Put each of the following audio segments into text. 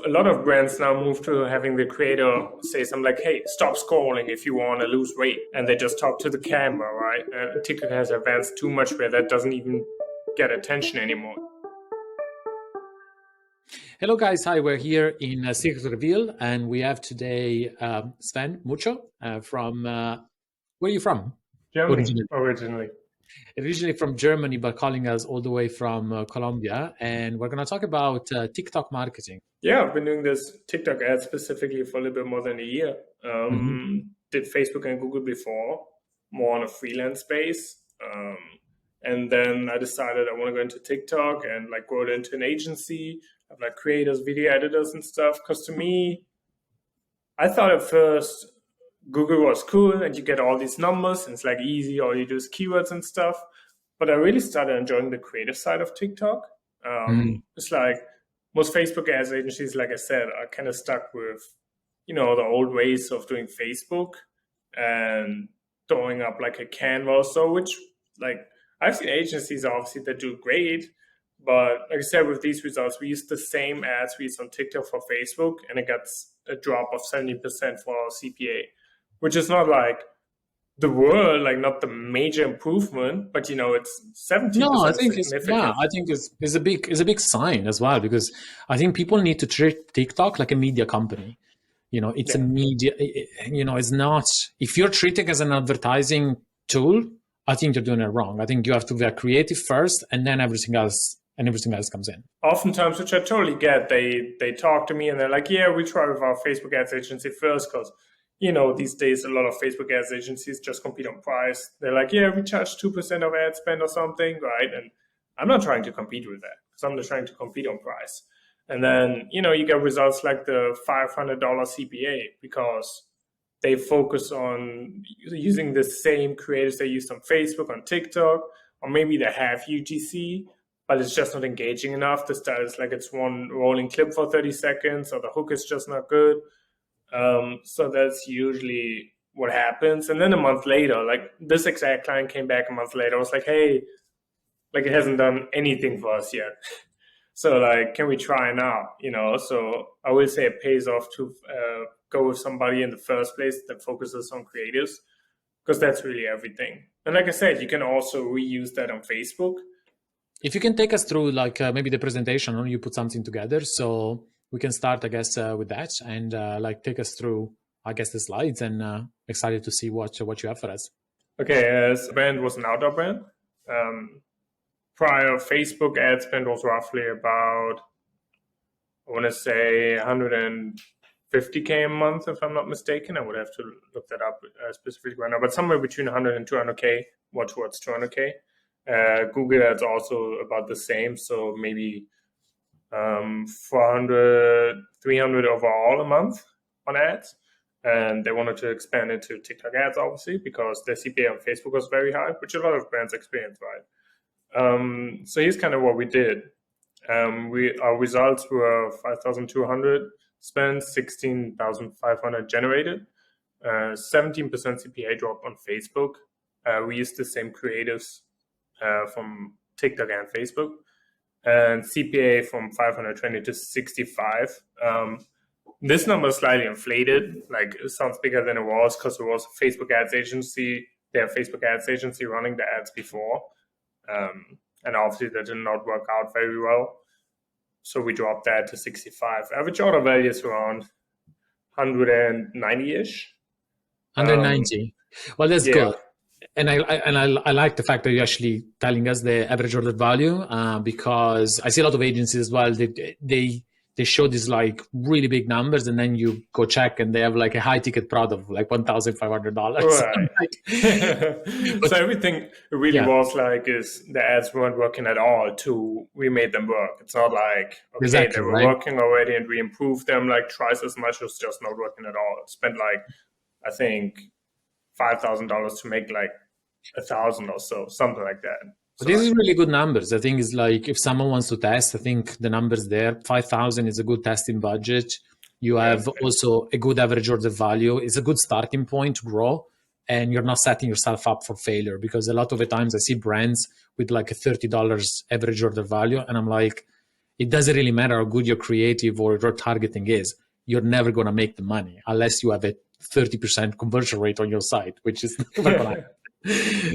a lot of brands now move to having the creator say something like, hey, stop scrolling if you want to lose weight. And they just talk to the camera, right? And TikTok has advanced too much where that doesn't even get attention anymore. Hello guys, hi, we're here in Secret Reveal, and we have today Sven Muchow from, where are you from? Germany, originally from Germany, but calling us all the way from Colombia. And we're going to talk about TikTok marketing. Yeah, I've been doing this TikTok ad specifically for a little bit more than a year. Did Facebook and Google before, more on a freelance base. And then I decided I want to go into TikTok and like grow it into an agency, have like creators, video editors and stuff. Because to me, I thought at first Google was cool and you get all these numbers and it's like easy, all you do is keywords and stuff. But I really started enjoying the creative side of TikTok. It's like most Facebook ads agencies, like I said, are kind of stuck with, you know, the old ways of doing Facebook and throwing up like a canvas. So which like I've seen agencies obviously that do great, but like I said, with these results, we used the same ads we used on TikTok for Facebook, and it got a drop of 70% for our CPA, which is not like the world, like not the major improvement, but you know, it's 17%. No, I think it's a big sign as well, because I think people need to treat TikTok like a media company. You know, it's a media. You know, it's not. If you're treating it as an advertising tool, I think you're doing it wrong. I think you have to be creative first, and then everything else comes in. Oftentimes, which I totally get, they talk to me and they're like, yeah, we try with our Facebook ads agency first, because, you know, these days a lot of Facebook ads agencies just compete on price. They're like, yeah, we charge 2% of ad spend or something, right? And I'm not trying to compete with that, because I'm just trying to compete on price. And then, you know, you get results like the $500 CPA, because they focus on using the same creatives they used on Facebook, on TikTok, or maybe they have UGC, but it's just not engaging enough. The style is like it's one rolling clip for 30 seconds, or the hook is just not good. So that's usually what happens. And then a month later, like this exact client came back a month later. I was like, hey, like it hasn't done anything for us yet. So like, can we try now? You know, so I will say it pays off to go with somebody in the first place that focuses on creatives, because that's really everything. And like I said, you can also reuse that on Facebook. If you can take us through like maybe the presentation, or you put something together, so we can start, I guess, with that, and like take us through, I guess, the slides, and excited to see what you have for us. Okay, the brand was an outdoor brand. Prior Facebook ad spend was roughly about, I want to say 150K a month, if I'm not mistaken. I would have to look that up specifically right now, but somewhere between 100 and 200K, more towards 200K. Google ads also about the same, so maybe 400, 300 overall a month on ads. And they wanted to expand into TikTok ads, obviously, because their CPA on Facebook was very high, which a lot of brands experience, right? So here's kind of what we did. Our results were 5,200 spent, 16,500 generated, 17% CPA drop on Facebook. We used the same creatives from TikTok and Facebook, and CPA from 520 to 65. This number is slightly inflated, like it sounds bigger than it was, because it was a Facebook ads agency, their Facebook ads agency running the ads before. And obviously that did not work out very well. So we dropped that to 65. Average order value is around 190-ish. 190. Well, that's good. And I like the fact that you're actually telling us the average order value, because I see a lot of agencies as well. They show these like really big numbers, and then you go check and they have like a high ticket product of like $1,500. Right. So everything really was like is the ads weren't working at all to we made them work. It's not like they were working already and we improved them like twice as much. It's just not working at all. Spent like I think $5,000 to make like 1,000 or so, something like that. So this is really good numbers. I think it's like if someone wants to test, I think the numbers there, 5,000 is a good testing budget. You have also a good average order value. It's a good starting point to grow, and you're not setting yourself up for failure, because a lot of the times I see brands with like a $30 average order value, and I'm like, it doesn't really matter how good your creative or your targeting is. You're never going to make the money unless you have a 30% conversion rate on your site, which is never going to happen.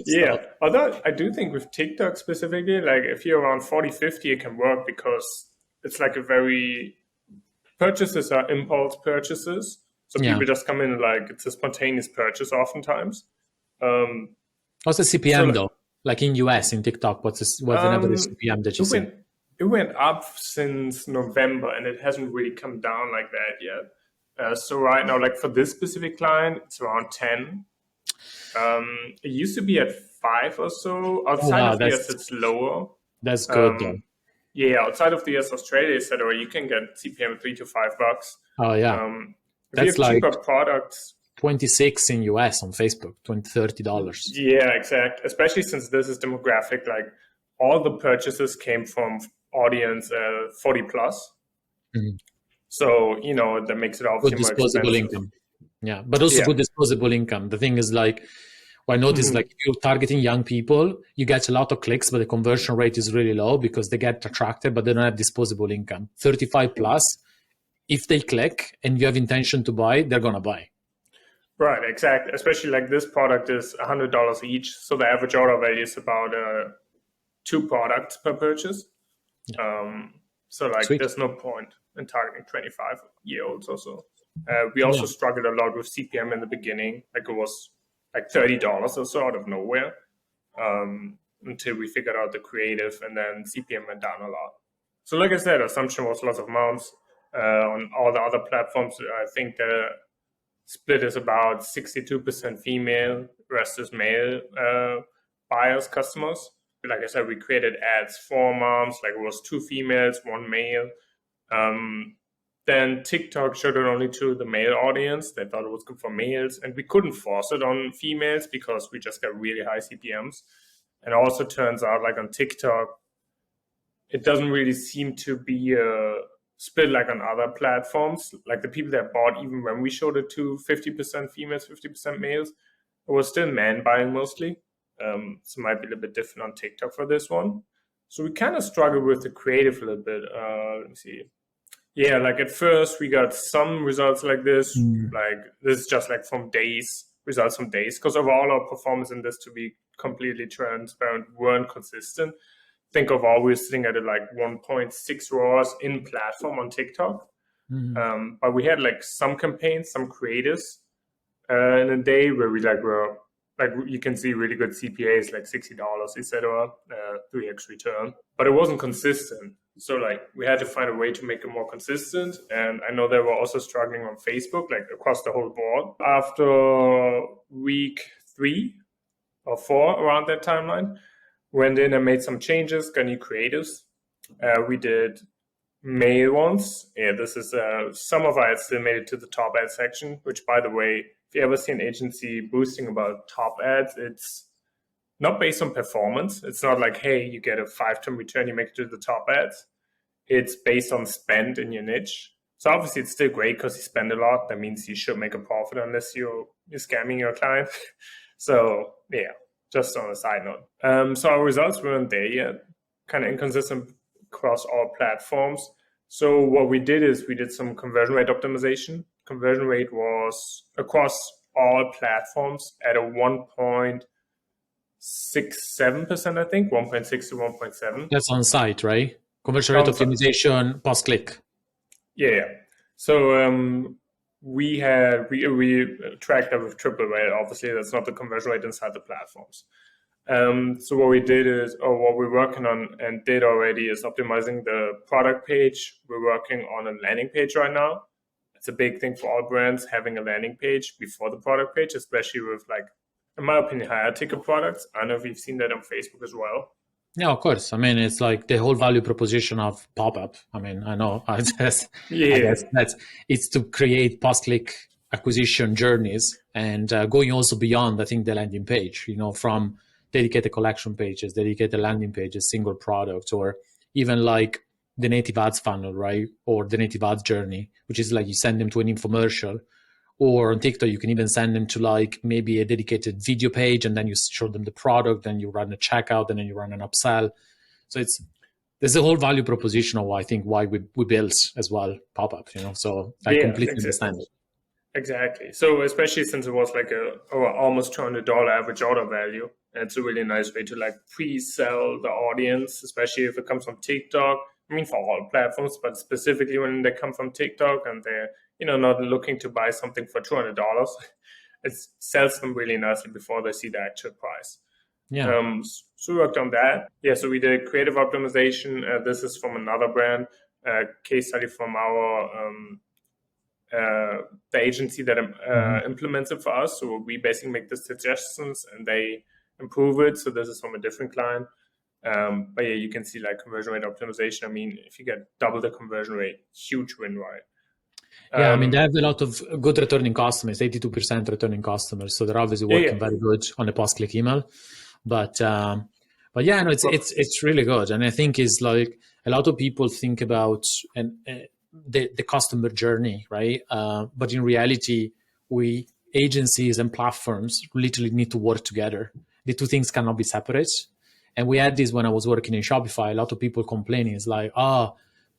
Yeah, So, although I do think with TikTok specifically, like if you're around 40, 50, it can work because it's like a very, purchases are impulse purchases. So yeah. people just come in and like, it's a spontaneous purchase oftentimes. Um, What's the so CPM like, though? Like in US, in TikTok, what's the average CPM that it you see? went up since November and it hasn't really come down like that yet. So right now, like for this specific client, it's around 10. It used to be at 5 or so. Oh, Outside wow, of the US, it's lower. that's good though. Um, yeah, outside of the US, Australia, etc., you can get CPM $3 to $5. Oh yeah, Um, if you that's have like cheaper products, 26 in US on Facebook, $20-$30. yeah, exact. Especially since this is demographic, like all the purchases came from audience 40 plus. Mhm. So, that makes it Good obviously more disposable expensive. income. Yeah, but also Yeah. good disposable income. The thing is, like, what I noticed, like, Mhm. if you're targeting young people, you get a lot of clicks, but the conversion rate is really low because they get attracted, but they don't have disposable income. 35 plus, if they click and you have intention to buy, they're gonna buy. Right, exactly. Especially like this product is $100 each. So the average order value is about 2 products per purchase. Um, so like Sweet. there's no point in targeting 25-year-olds or so. We Yeah. also struggled a lot with CPM in the beginning. Like it was like $30 or so out of nowhere until we figured out the creative, and then CPM went down a lot. So like I said, assumption was lots of moms. On all the other platforms, I think the split is about 62% female, rest is male buyers, customers. Like I said, we created ads for moms, like it was 2 females, 1 male. Then TikTok showed it only to the male audience. They thought it was good for males, and we couldn't force it on females because we just got really high CPMs. And it also turns out, like on TikTok, it doesn't really seem to be a split like on other platforms. Like the people that bought, even when we showed it to 50% females, 50% males, it was still men buying mostly. So it might be a little bit different on TikTok for this one. So we kind of struggled with the creative a little bit. Let me see. Yeah, like at first we got some results like this. Mm. Like this is just like from days, results from days. Because overall our performance in this, to be completely transparent, weren't consistent. Think overall we're sitting at like 1.6 ROAS in platform on TikTok. But we had like some campaigns, some creators in a day where we were like you can see really good CPAs like $60, etc. 3x return, but it wasn't consistent. So like we had to find a way to make it more consistent. And I know they were also struggling on Facebook, like across the whole board. After week 3 or 4, around that timeline, went in and made some changes, got new creatives. We did male ones. Yeah, this is some of our ads still made it to the top ad section, which, by the way, if you ever see an agency boosting about top ads, it's not based on performance. It's not like, hey, you get a 5-time return, you make it to the top ads. It's based on spend in your niche. So obviously it's still great because you spend a lot. That means you should make a profit unless you're scamming your client. So yeah, just on a side note. So our results weren't there yet, kind of inconsistent across all platforms. So what we did is we did some conversion rate optimization. Conversion rate was across all platforms at a 1.67%, I think, 1.6 to 1.7. That's on site, right? Conversion rate optimization post click. Yeah. So we tracked that with triple rate. Obviously, that's not the conversion rate inside the platforms. So what we did is, or what we're working on and did already, is optimizing the product page. We're working on a landing page right now. It's a big thing for all brands, having a landing page before the product page, especially with, like, in my opinion, higher ticket products. I don't know if you've seen that on Facebook as well. Yeah, of course. I mean, it's like the whole value proposition of pop-up. I mean, I know. I guess that's it's to create post-click acquisition journeys and going also beyond, I think, the landing page, from dedicated collection pages, dedicated landing pages, single products, or even like the native ads funnel, right? Or the native ads journey, which is like you send them to an infomercial. Or on TikTok, you can even send them to like maybe a dedicated video page, and then you show them the product, then you run a checkout, and then you run an upsell. So there's a whole value proposition of why I think why we built as well pop-up, so I Yeah, completely exactly. understand it. Exactly. So especially since it was like almost $200 average order value, and it's a really nice way to like pre-sell the audience, especially if it comes from TikTok. I mean, for all platforms, but specifically when they come from TikTok and they're not looking to buy something for $200, it sells them really nicely before they see the actual price. Yeah. So we worked on that. Yeah. So we did creative optimization. This is from another brand, case study from our the agency that implements it for us. So we basically make the suggestions and they improve it. So this is from a different client. But yeah, you can see like conversion rate optimization. I mean, if you get double the conversion rate, huge win, right? Yeah, I mean, they have a lot of good returning customers, 82% returning customers. So they're obviously working very good on a post-click email. But yeah, no, it's really good. And I think it's like a lot of people think about the customer journey, right? But in reality, we agencies and platforms literally need to work together. The two things cannot be separate. And we had this when I was working in Shopify. A lot of people complaining. It's like,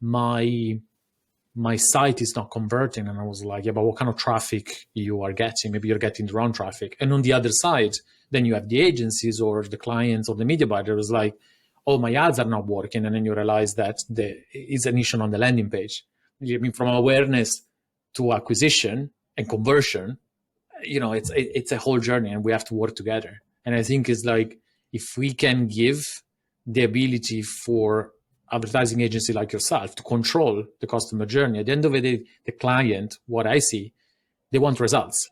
my site is not converting. And I was like, yeah, but what kind of traffic you are getting? Maybe you're getting the wrong traffic. And on the other side, then you have the agencies or the clients or the media buyer is like, oh, my ads are not working. And then you realize that it's an issue on the landing page. I mean, from awareness to acquisition and conversion, it's a whole journey and we have to work together. And I think it's like, if we can give the ability for advertising agency like yourself to control the customer journey, at the end of the day, the client, what I see, they want results.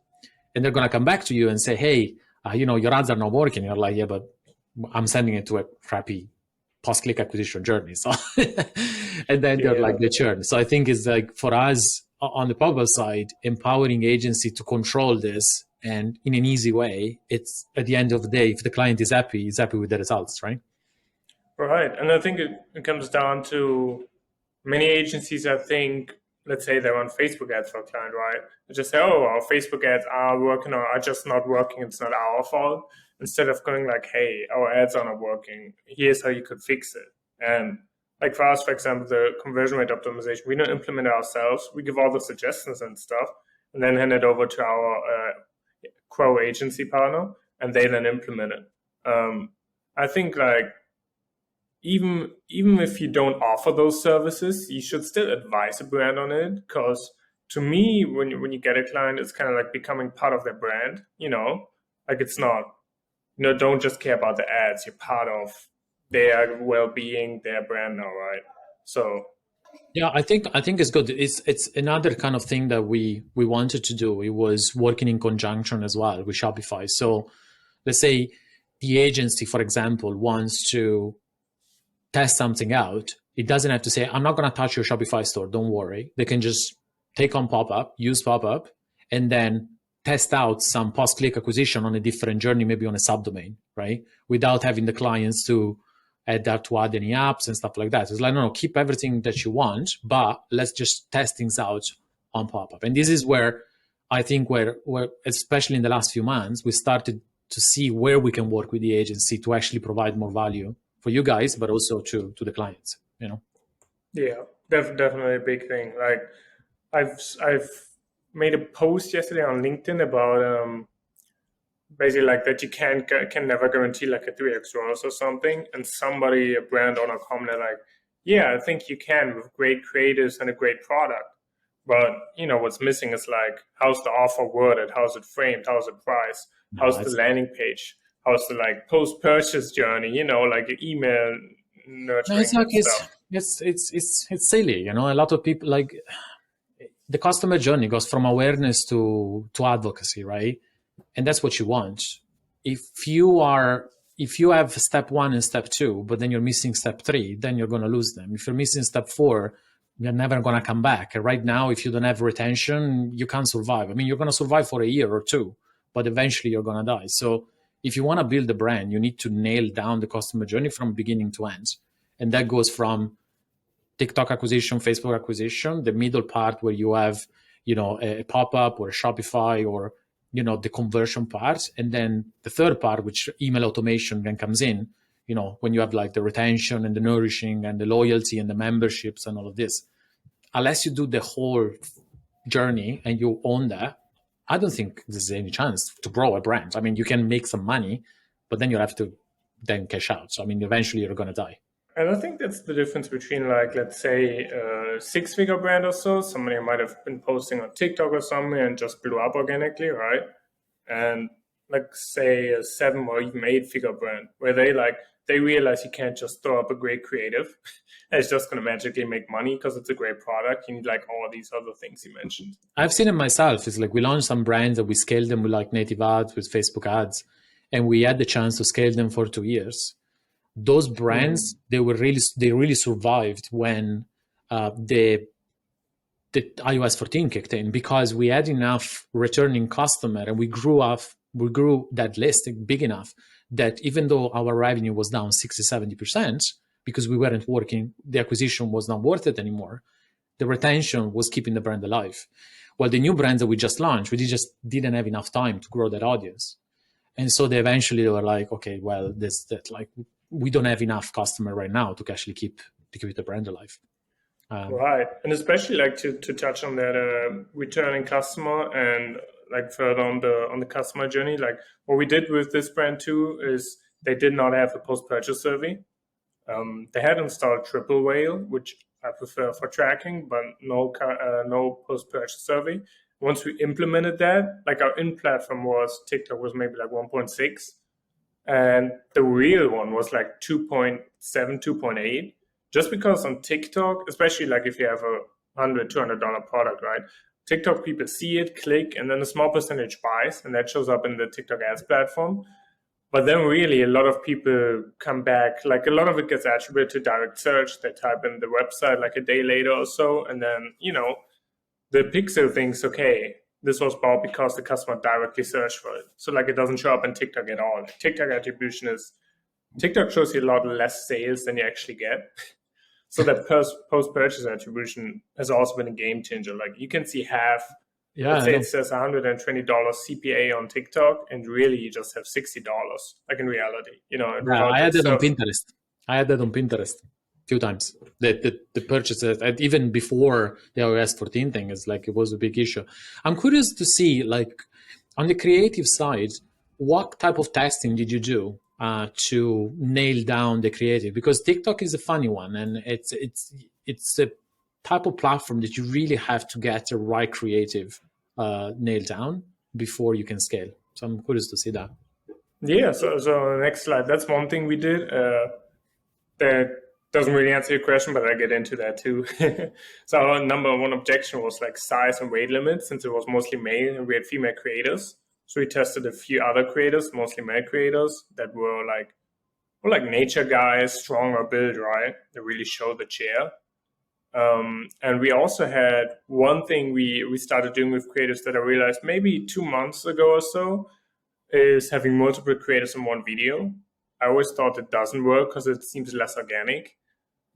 And they're going to come back to you and say, hey, your ads are not working. You're like, yeah, but I'm sending it to a crappy post-click acquisition journey. So, and then they're like, they churn. So I think it's like for us on the pop-up side, empowering agency to control this and in an easy way, it's at the end of the day, if the client is happy, he's happy with the results, right? Right. And I think it comes down to many agencies, I think, let's say they run Facebook ads for a client, right? They just say, oh, our Facebook ads are working or are just not working. It's not our fault. Instead of going like, hey, our ads are not working. Here's how you could fix it. And like for us, for example, the conversion rate optimization, we don't implement it ourselves. We give all the suggestions and stuff and then hand it over to our Crow agency partner and they then implement it. I think like, even if you don't offer those services, you should still advise a brand on it. Because to me, when you get a client, it's kind of like becoming part of their brand. Like it's not. Don't just care about the ads. You're part of their well-being, their brand now, right? So. Yeah, I think it's good. It's another kind of thing that we wanted to do. It was working in conjunction as well with Shopify. So let's say the agency, for example, wants to test something out. It doesn't have to say, I'm not going to touch your Shopify store. Don't worry. They can just take on pop-up, use pop-up, and then test out some post-click acquisition on a different journey, maybe on a subdomain, right? Without having the clients to add any apps and stuff like that. It's like, no, keep everything that you want, but let's just test things out on pop-up. And this is where I think where especially in the last few months, we started to see where we can work with the agency to actually provide more value for you guys, but also to the clients, Yeah, definitely a big thing. Like I've made a post yesterday on LinkedIn about basically like that you can never guarantee like a 3x ROAS or something. And somebody, a brand owner, commented like, yeah, I think you can with great creatives and a great product. But what's missing is like, how's the offer worded? How's it framed? How's it priced? How's the landing page? How's the like post-purchase journey? Like email nurturing stuff. It's silly. A lot of people like the customer journey goes from awareness to advocacy, right? And that's what you want. If you have step 1 and step 2, but then you're missing step 3, then you're going to lose them. If you're missing step 4, you're never going to come back. Right now, if you don't have retention, you can't survive. I mean, you're going to survive for a year or 2, but eventually you're going to die. So if you want to build a brand, you need to nail down the customer journey from beginning to end. And that goes from TikTok acquisition, Facebook acquisition, the middle part where you have, a pop-up or a Shopify or, the conversion part. And then the third part, which email automation then comes in, when you have like the retention and the nourishing and the loyalty and the memberships and all of this. Unless you do the whole journey and you own that, I don't think there's any chance to grow a brand. I mean, you can make some money, but then you have to then cash out. So, I mean, eventually you're going to die. And I think that's the difference between, like, let's say a six-figure brand or so, somebody might have been posting on TikTok or something and just blew up organically, right? And like, say a seven or even eight-figure brand where they realize you can't just throw up a great creative and it's just going to magically make money because it's a great product. You need like all these other things you mentioned. I've seen it myself. It's like we launched some brands that we scaled them with like native ads, with Facebook ads, and we had the chance to scale them for 2 years. Those brands, they really survived when the iOS 14 kicked in, because we had enough returning customer and we grew that list big enough that even though our revenue was down 60-70% because we weren't working, the acquisition was not worth it anymore, the retention was keeping the brand alive. Well, the new brands that we just launched, we just didn't have enough time to grow that audience. And so they eventually were like, okay, well, we don't have enough customer right now to actually keep the brand alive. Right. And especially like to touch on that returning customer and like further on the customer journey, like what we did with this brand too is they did not have a post-purchase survey. They had installed Triple Whale, which I prefer for tracking, but no post-purchase survey. Once we implemented that, like our in-platform TikTok was maybe like 1.6, and the real one was like 2.7, 2.8. Just because on TikTok, especially like if you have a $100, $200 product, right? TikTok people see it, click, and then a small percentage buys, and that shows up in the TikTok ads platform. But then really a lot of people come back, like a lot of it gets attributed to direct search. They type in the website like a day later or so, and then, the pixel thinks, okay, this was bought because the customer directly searched for it. So like it doesn't show up in TikTok at all. TikTok attribution TikTok shows you a lot less sales than you actually get. So that post-purchase attribution has also been a game changer. Like you can see half, let's say it says $120 CPA on TikTok, and really you just have $60, like in reality. I had that on Pinterest. A few times. The purchases, and even before the iOS 14 thing, it was a big issue. I'm curious to see, like, on the creative side, what type of testing did you do to nail down the creative? Because TikTok is a funny one, and it's a type of platform that you really have to get the right creative nailed down before you can scale. So I'm curious to see that. Yeah. So next slide. That's one thing we did. That doesn't really answer your question, but I get into that too. So our number one objection was like size and weight limits, since it was mostly male and we had female creators. So we tested a few other creators, mostly male creators, that were like nature guys, stronger build, right? That really showed the chair. And we also had one thing we started doing with creators that I realized maybe 2 months ago or so is having multiple creators in one video. I always thought it doesn't work because it seems less organic.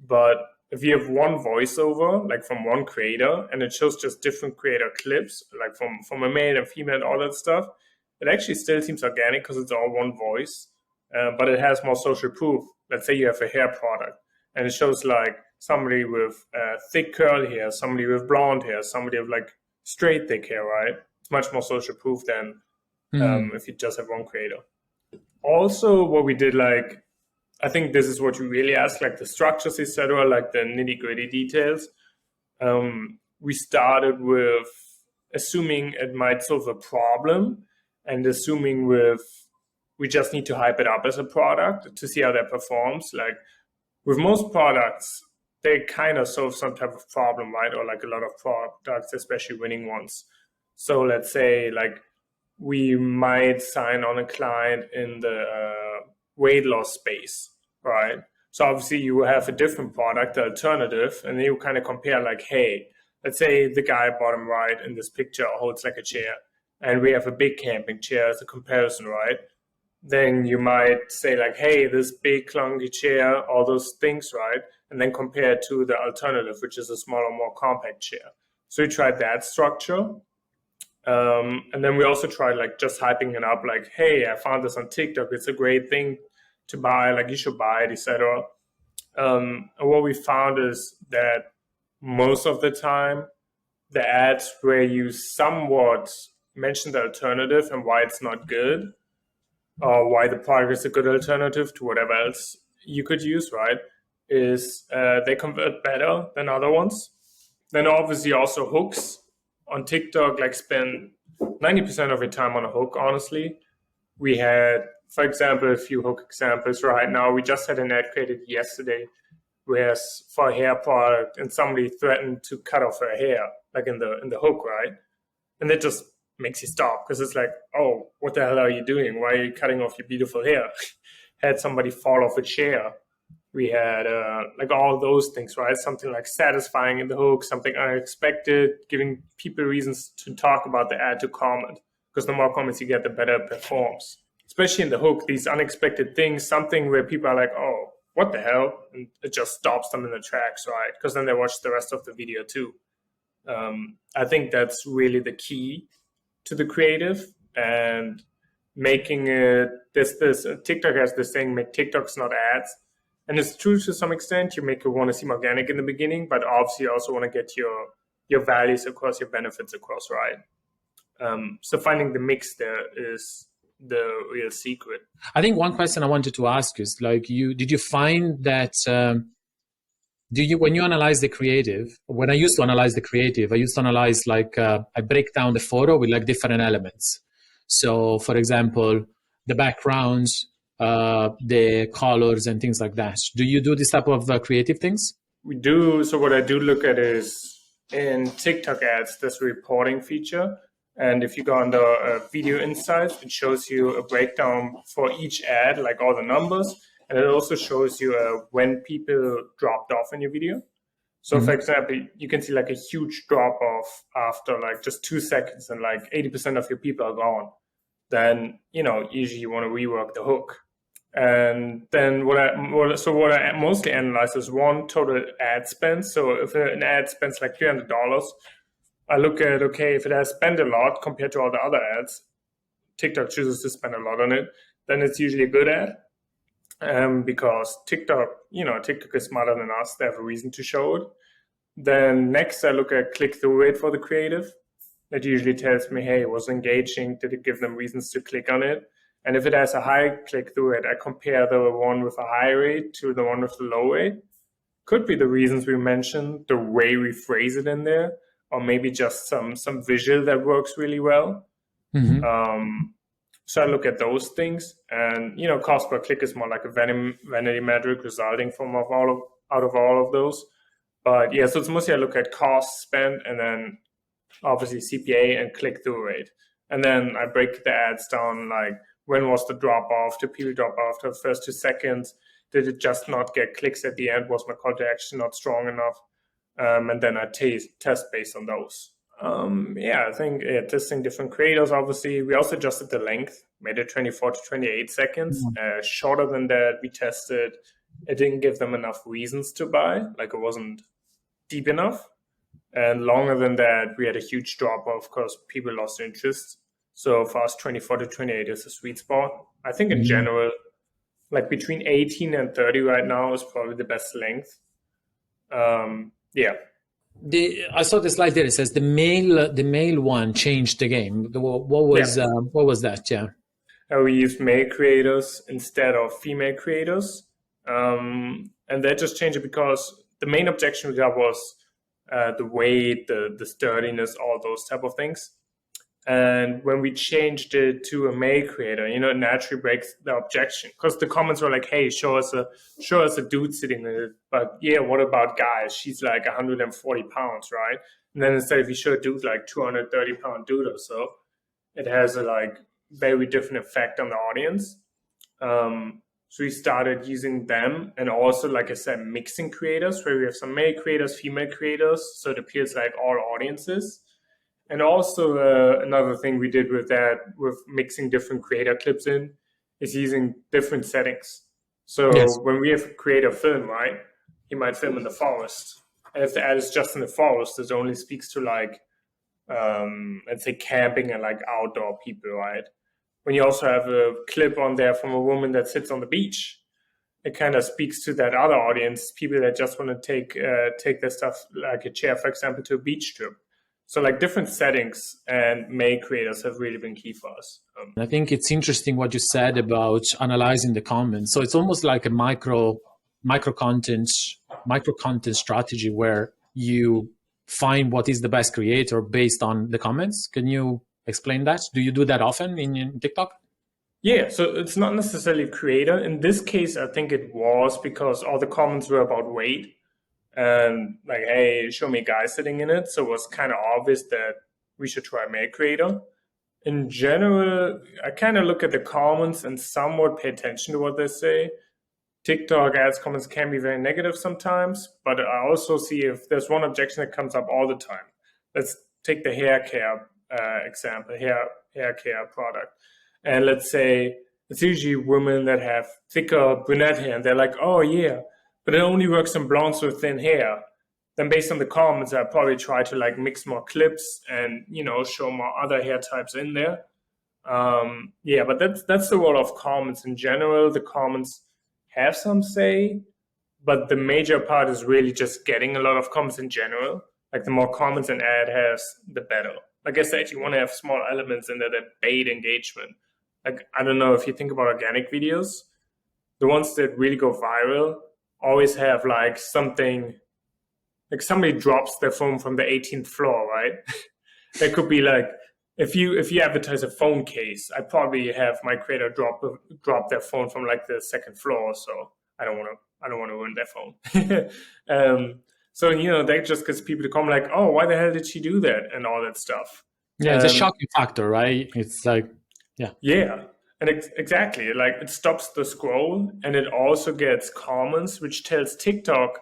But if you have one voiceover, like from one creator, and it shows just different creator clips, like from a male and female and all that stuff, it actually still seems organic because it's all one voice, but it has more social proof. Let's say you have a hair product, and it shows like somebody with thick curly hair, somebody with blonde hair, somebody with like straight thick hair, right? It's much more social proof than if you just have one creator. Also, what we did, like, I think this is what you really ask, like the structures, etc., like the nitty-gritty details. We started with assuming it might solve a problem, and assuming we just need to hype it up as a product to see how that performs. Like with most products, they kind of solve some type of problem, right? Or like a lot of products, especially winning ones. So let's say like we might sign on a client in the weight loss space, right? So obviously you have a different product, the alternative, and then you kind of compare like, hey, let's say the guy bottom right in this picture holds like a chair, and we have a big camping chair as a comparison, right? Then you might say like, hey, this big clunky chair, all those things, right? And then compare it to the alternative, which is a smaller, more compact chair. So we tried that structure. And then we also tried like just hyping it up like, hey, I found this on TikTok. It's a great thing to buy, like you should buy it, etc. And what we found is that most of the time, the ads where you somewhat mention the alternative and why it's not good, or why the product is a good alternative to whatever else you could use, right, is they convert better than other ones. Then obviously also hooks on TikTok, like spend 90% of your time on a hook, honestly. We had, for example, a few hook examples right now. We just had an ad created yesterday where for a hair product and somebody threatened to cut off her hair, like in the hook, right? And that just makes you stop because it's like, oh, what the hell are you doing? Why are you cutting off your beautiful hair? Had somebody fall off a chair. We had like all those things, right? Something like satisfying in the hook, something unexpected, giving people reasons to talk about the ad, to comment, because the more comments you get, the better it performs. Especially in the hook, these unexpected things, something where people are like, oh, what the hell? And it just stops them in the tracks, right? Because then they watch the rest of the video too. I think that's really the key to the creative, and making it this TikTok has this thing, make TikToks not ads. And it's true to some extent. You make it want to seem organic in the beginning, but obviously you also want to get your values across, your benefits across, right? So finding the mix there is the real secret. I think one question I wanted to ask is, like, did you find that when you analyze the creative, when I used to analyze the creative, I used to analyze like I break down the photo with like different elements. So for example, the backgrounds, the colors and things like that. Do you do this type of creative things? We do. So what I do look at is in TikTok ads, there's a reporting feature. And if you go under video insights, it shows you a breakdown for each ad, like all the numbers. And it also shows you when people dropped off in your video. So for example, you can see like a huge drop off after like just 2 seconds and like 80% of your people are gone. Then, usually you want to rework the hook. And then what I mostly analyze is one, total ad spend. So if an ad spends like $300, I look at, okay, if it has spent a lot compared to all the other ads, TikTok chooses to spend a lot on it, then it's usually a good ad. Because TikTok is smarter than us. They have a reason to show it. Then next, I look at click-through rate for the creative. That usually tells me, hey, it was engaging. Did it give them reasons to click on it? And if it has a high click-through rate, I compare the one with a high rate to the one with the low rate. Could be the reasons we mentioned, the way we phrase it in there, or maybe just some visual that works really well. So I look at those things, and cost per click is more like a vanity metric resulting from out of all of those. But yeah, so it's mostly I look at cost spent, and then obviously CPA and click-through rate, and then I break the ads down, like when was the drop off? Did people drop off the first 2 seconds? Did it just not get clicks at the end? Was my call to action not strong enough? And then I test based on those. I think testing different creators, obviously. We also adjusted the length, made it 24 to 28 seconds. Shorter than that, we tested. It didn't give them enough reasons to buy, like it wasn't deep enough. And longer than that, we had a huge drop off because people lost interest. So for us, 24 to 28 is a sweet spot. I think in general, like between 18 and 30 right now is probably the best length. I saw the slide there. It says the male one changed the game. What was that? Yeah. We used male creators instead of female creators. And that just changed it because the main objection we got was the weight, the sturdiness, all those type of things. And when we changed it to a male creator, it naturally breaks the objection, because the comments were like, hey, show us a dude sitting in it. But yeah, what about guys? She's like 140 pounds, right? And then instead, if you show a dude like 230-pound dude or so, it has a like very different effect on the audience. So we started using them, and also, like I said, mixing creators, where we have some male creators, female creators, so it appears like all audiences. And also another thing we did with that, with mixing different creator clips in, is using different settings. So when we have a creator film, right, he might film in the forest. And if the ad is just in the forest, it only speaks to like, let's say camping and like outdoor people, right? When you also have a clip on there from a woman that sits on the beach, it kind of speaks to that other audience, people that just want to take their stuff, like a chair, for example, to a beach trip. So like different settings and make creators have really been key for us. I think it's interesting what you said about analyzing the comments. So it's almost like a micro content strategy where you find what is the best creator based on the comments. Can you explain that? Do you do that often in TikTok? Yeah, so it's not necessarily creator. In this case, I think it was because all the comments were about weight and like, hey, show me a guy sitting in it. So it was kind of obvious that we should try make creator. In general, I kind of look at the comments and somewhat pay attention to what they say. TikTok ads comments can be very negative sometimes, but I also see if there's one objection that comes up all the time. Let's take the hair care example, hair care product. And let's say it's usually women that have thicker brunette hair, and they're like, oh yeah, but it only works on blondes with thin hair. Then based on the comments, I probably try to like mix more clips and, you know, show more other hair types in there. Yeah, but that's the role of comments in general. The comments have some say, but the major part is really just getting a lot of comments in general. Like the more comments an ad has, the better. Like I said, you want to have small elements in there that bait engagement. Like, I don't know if you think about organic videos, the ones that really go viral always have like something, like somebody drops their phone from the 18th floor, right? That could be like, if you advertise a phone case, I probably have my creator drop their phone from like the second floor. So I don't want to ruin their phone. So, you know, that just gets people to come like, oh, why the hell did she do that? And all that stuff. Yeah, it's a shocking factor, right? It's like, yeah, and exactly. Like it stops the scroll, and it also gets comments, which tells TikTok,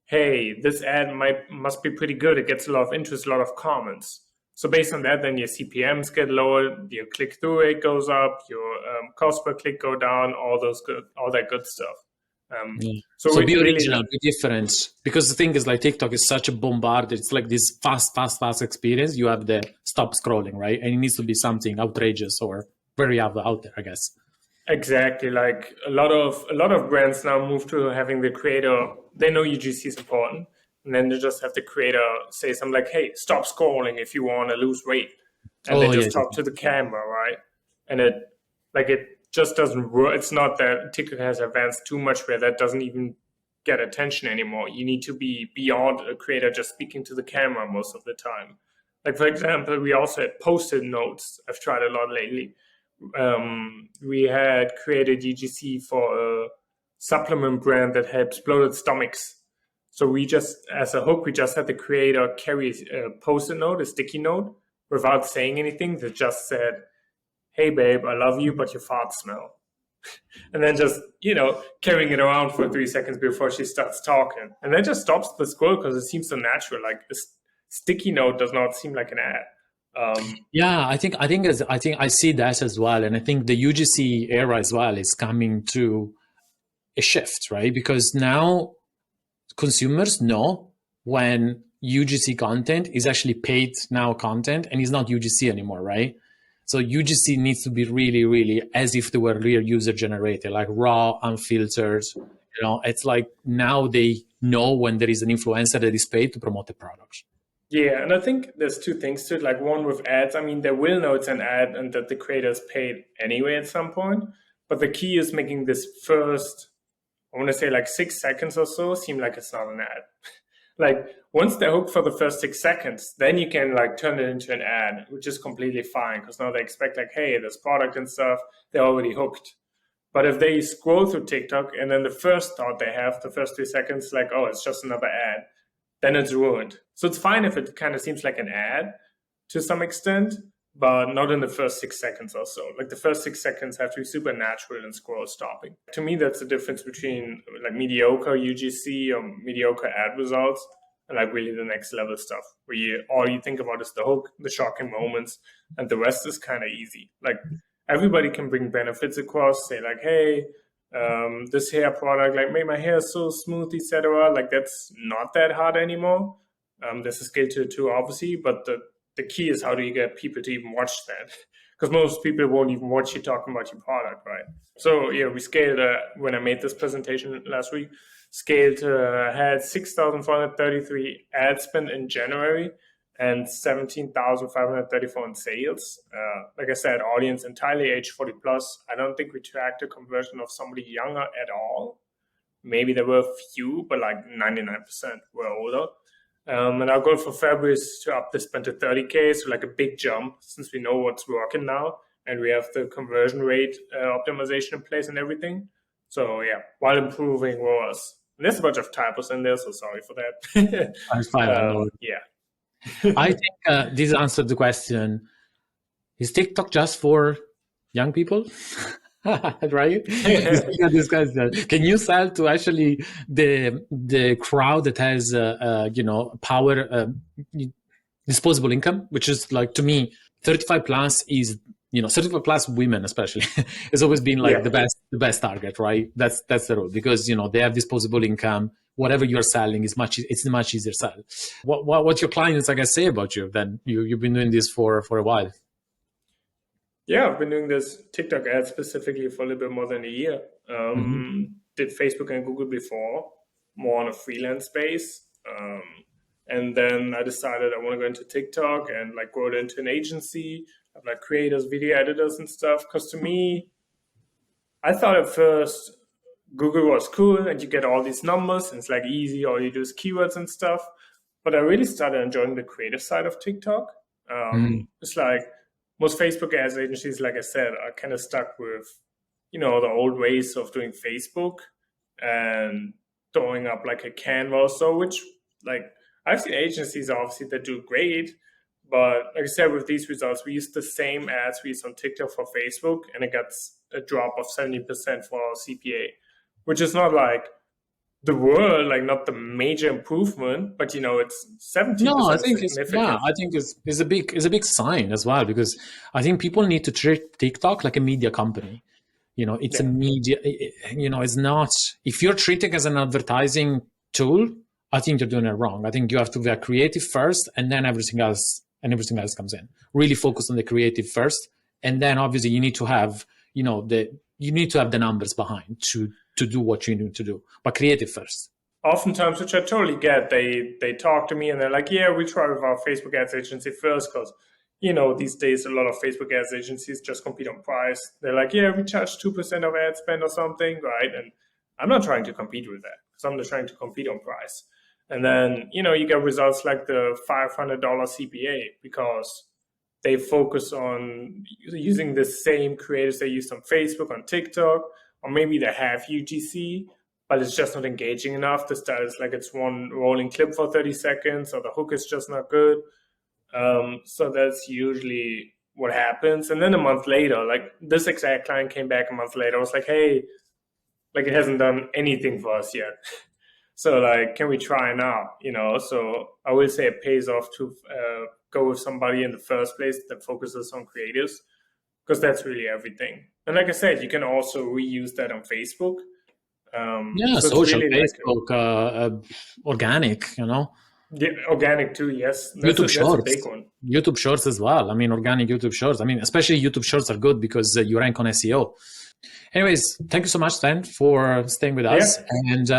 hey, this ad must be pretty good. It gets a lot of interest, a lot of comments. So based on that, then your CPMs get lowered, your click-through rate goes up, your cost per click go down, all that good stuff. So be original, be different. Because the thing is, like TikTok is such a bombard. It's like this fast experience. You have the stop scrolling, right? And it needs to be something outrageous or very out there, I guess. Exactly. Like a lot of brands now move to having the creator. They know UGC is important, and then they just have the creator say something like, "Hey, stop scrolling if you want to lose weight," and they just talk to the camera, right? And it just doesn't work. It's not that TikTok has advanced too much where that doesn't even get attention anymore. You need to be beyond a creator just speaking to the camera most of the time. Like, for example, we also had Post-it notes. I've tried a lot lately. We had created UGC for a supplement brand that helps bloated stomachs. So we just, as a hook, we just had the creator carry a Post-it note, a sticky note, without saying anything that just said, hey babe, I love you, but your farts smell. And then just, you know, carrying it around for 3 seconds before she starts talking. And then just stops the scroll because it seems so natural. Like a sticky note does not seem like an ad. Yeah, I think I see that as well. And I think the UGC era as well is coming to a shift, right? Because now consumers know when UGC content is actually paid now content and is not UGC anymore, right? So UGC needs to be really, really as if they were real user generated, like raw, unfiltered. You know, it's like now they know when there is an influencer that is paid to promote the product. Yeah, and I think there's two things to it. Like one with ads, I mean, they will know it's an ad and that the creator's paid anyway at some point. But the key is making this first, I want to say like 6 seconds or so, seem like it's not an ad. Like once they're hooked for the first 6 seconds, then you can like turn it into an ad, which is completely fine because now they expect like, hey, this product and stuff, they're already hooked. But if they scroll through TikTok and then the first thought they have, the first 3 seconds, like, oh, it's just another ad, then it's ruined. So it's fine if it kind of seems like an ad to some extent, but not in the first 6 seconds or so. Like the first 6 seconds have to be super natural and scroll stopping. To me, that's the difference between like mediocre UGC or mediocre ad results and like really the next level stuff where all you think about is the hook, the shocking moments, and the rest is kind of easy. Like everybody can bring benefits across, say like, hey, this hair product like made my hair so smooth, etc. Like that's not that hard anymore. There's a skill to it too, obviously, but the key is how do you get people to even watch that? because most people won't even watch you talking about your product, right? So yeah, we scaled when I made this presentation last week. Scaled had 6,433 ad spend in January and 17,534 in sales. Like I said, audience entirely age 40 plus. I don't think we tracked a conversion of somebody younger at all. Maybe there were a few, but like 99% were older. And our goal for February is to up the spend to 30K, so like a big jump since we know what's working now and we have the conversion rate optimization in place and everything. So yeah, while improving ROAS. And there's a bunch of typos in there, so sorry for that. I'm fine. Yeah. I think this answered the question. Is TikTok just for young people? Right? Can you sell to actually the crowd that has power, disposable income, which is like, to me, 35 plus is 35 plus women especially has always been like the best target, right? That's the rule, because they have disposable income. Whatever you're selling is much easier to sell. What your clients, I guess, say about you? Then you've been doing this for a while. Yeah, I've been doing this TikTok ad specifically for a little bit more than a year. Did Facebook and Google before, more on a freelance base. And then I decided I want to go into TikTok and like grow it into an agency, have like creators, video editors and stuff. Because to me, I thought at first Google was cool and you get all these numbers and it's like easy, all you do is keywords and stuff. But I really started enjoying the creative side of TikTok. It's like most Facebook ads agencies, like I said, are kind of stuck with, the old ways of doing Facebook and throwing up like a canvas or so, which like I've seen agencies obviously that do great. But like I said, with these results, we used the same ads we used on TikTok for Facebook, and it got a drop of 70% for our CPA, which is not like the world, like not the major improvement, but it's 70%. No, I think it's a big sign as well, because I think people need to treat TikTok like a media company. It's a media. It's not. If you're treating it as an advertising tool, I think you're doing it wrong. I think you have to be creative first, and then everything else comes in. Really focus on the creative first, and then obviously you need to have the numbers behind to do what you need to do, but creative first. Oftentimes, which I totally get, they talk to me and they're like, yeah, we try with our Facebook ads agency first, because these days a lot of Facebook ads agencies just compete on price. They're like, yeah, we charge 2% of ad spend or something, right? And I'm not trying to compete with that, because I'm just trying to compete on price. And then you get results like the $500 CPA, because they focus on using the same creators they used on Facebook, on TikTok, or maybe they have UGC, but it's just not engaging enough. The style is like it's one rolling clip for 30 seconds, or the hook is just not good. So that's usually what happens. And then a month later, like this exact client came back a month later. I was like, hey, like it hasn't done anything for us yet. So like, can we try now? So I will say it pays off to go with somebody in the first place that focuses on creatives, because that's really everything. And like I said, you can also reuse that on Facebook. So social, really Facebook, organic, Yeah, organic too, yes. YouTube Shorts. That's a big one. YouTube Shorts as well. I mean, organic YouTube Shorts. I mean, especially YouTube Shorts are good because you rank on SEO. Anyways, thank you so much, Sven, for staying with us. And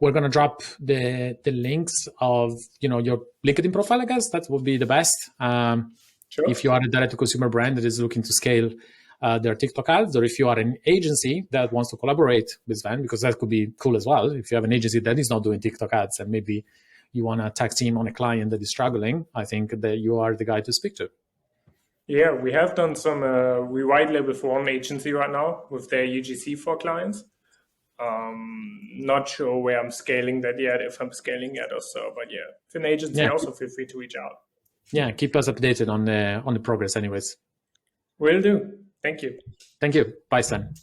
we're going to drop the links of, your LinkedIn profile, I guess. That would be the best. Sure. If you are a direct-to-consumer brand that is looking to scale their TikTok ads, or if you are an agency that wants to collaborate with Sven, because that could be cool as well. If you have an agency that is not doing TikTok ads and maybe you want to tag team on a client that is struggling, I think that you are the guy to speak to. Yeah, we have done some, we white label for one agency right now with their UGC for clients. Not sure where I'm scaling that yet, if I'm scaling yet or so, but yeah, if an agency, also feel free to reach out. Yeah, keep us updated on the progress anyways. Will do. Thank you. Thank you. Bye, Sven.